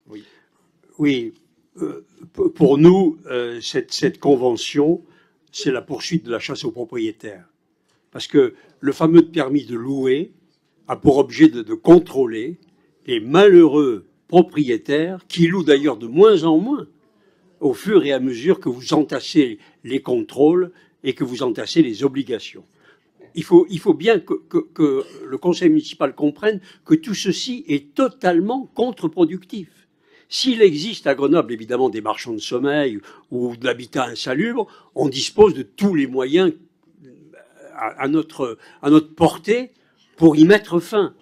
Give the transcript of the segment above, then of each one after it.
Oui. Oui, pour nous, cette convention, c'est la poursuite de la chasse aux propriétaires. Parce que le fameux permis de louer a pour objet de contrôler les malheureux propriétaires, qui louent d'ailleurs de moins en moins, au fur et à mesure que vous entassez les contrôles et que vous entassez les obligations. Il faut bien que le conseil municipal comprenne que tout ceci est totalement contre-productif. S'il existe à Grenoble, évidemment, des marchands de sommeil ou de l'habitat insalubre, on dispose de tous les moyens à notre portée pour y mettre fin.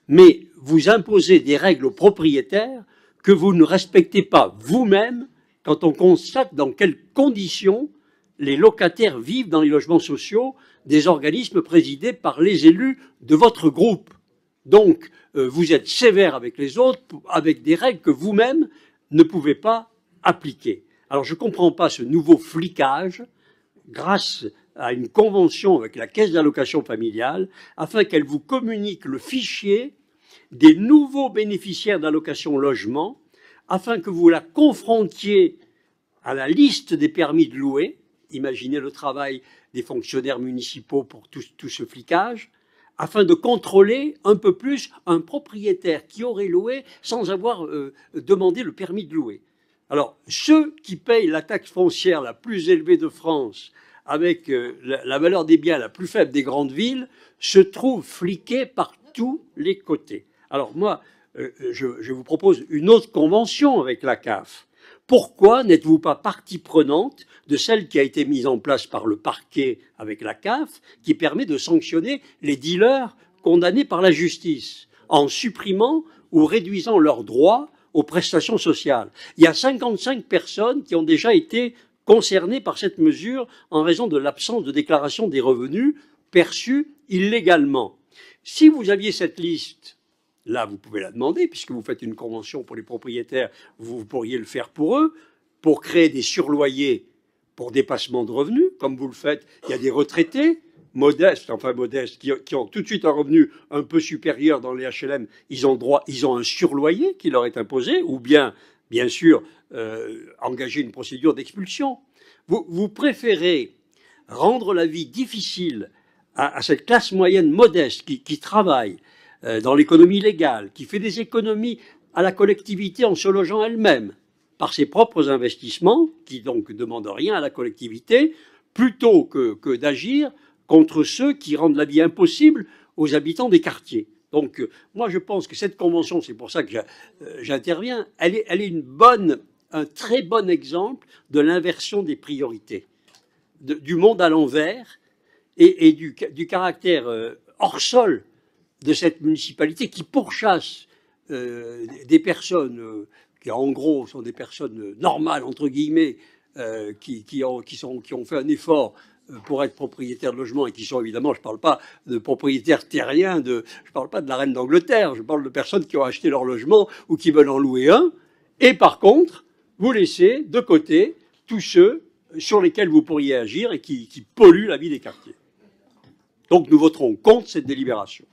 Mais vous imposez des règles aux propriétaires que vous ne respectez pas vous-même quand on constate dans quelles conditions les locataires vivent dans les logements sociaux des organismes présidés par les élus de votre groupe. Donc, vous êtes sévère avec les autres, avec des règles que vous-même ne pouvez pas appliquer. Alors, je ne comprends pas ce nouveau flicage grâce à une convention avec la caisse d'allocation familiale afin qu'elle vous communique le fichier des nouveaux bénéficiaires d'allocation logement afin que vous la confrontiez à la liste des permis de louer. Imaginez le travail des fonctionnaires municipaux pour tout ce flicage, afin de contrôler un peu plus un propriétaire qui aurait loué sans avoir demandé le permis de louer. Alors, ceux qui payent la taxe foncière la plus élevée de France, avec la valeur des biens la plus faible des grandes villes, se trouvent fliqués par tous les côtés. Alors moi, je vous propose une autre convention avec la CAF. Pourquoi n'êtes-vous pas partie prenante de celle qui a été mise en place par le parquet avec la CAF, qui permet de sanctionner les dealers condamnés par la justice, en supprimant ou réduisant leurs droits aux prestations sociales? Il y a 55 personnes qui ont déjà été concernées par cette mesure en raison de l'absence de déclaration des revenus perçus illégalement. Si vous aviez cette liste, là, vous pouvez la demander, puisque vous faites une convention pour les propriétaires, vous pourriez le faire pour eux, pour créer des surloyers pour dépassement de revenus, comme vous le faites. Il y a des retraités modestes, enfin modestes, qui ont tout de suite un revenu un peu supérieur dans les HLM, ils ont un surloyer qui leur est imposé, ou bien sûr, engager une procédure d'expulsion. Vous préférez rendre la vie difficile à cette classe moyenne modeste qui travaille dans l'économie légale, qui fait des économies à la collectivité en se logeant elle-même par ses propres investissements, qui donc ne demandent rien à la collectivité, plutôt que d'agir contre ceux qui rendent la vie impossible aux habitants des quartiers. Donc moi je pense que cette convention, c'est pour ça que j'interviens, elle est un très bon exemple de l'inversion des priorités, du monde à l'envers et du caractère hors sol de cette municipalité qui pourchasse des personnes qui en gros sont des personnes normales entre guillemets, qui ont fait un effort pour être propriétaires de logements et qui sont évidemment, je ne parle pas de propriétaires terriens, je ne parle pas de la reine d'Angleterre, je parle de personnes qui ont acheté leur logement ou qui veulent en louer un. Et par contre, vous laissez de côté tous ceux sur lesquels vous pourriez agir et qui polluent la vie des quartiers. Donc nous voterons contre cette délibération.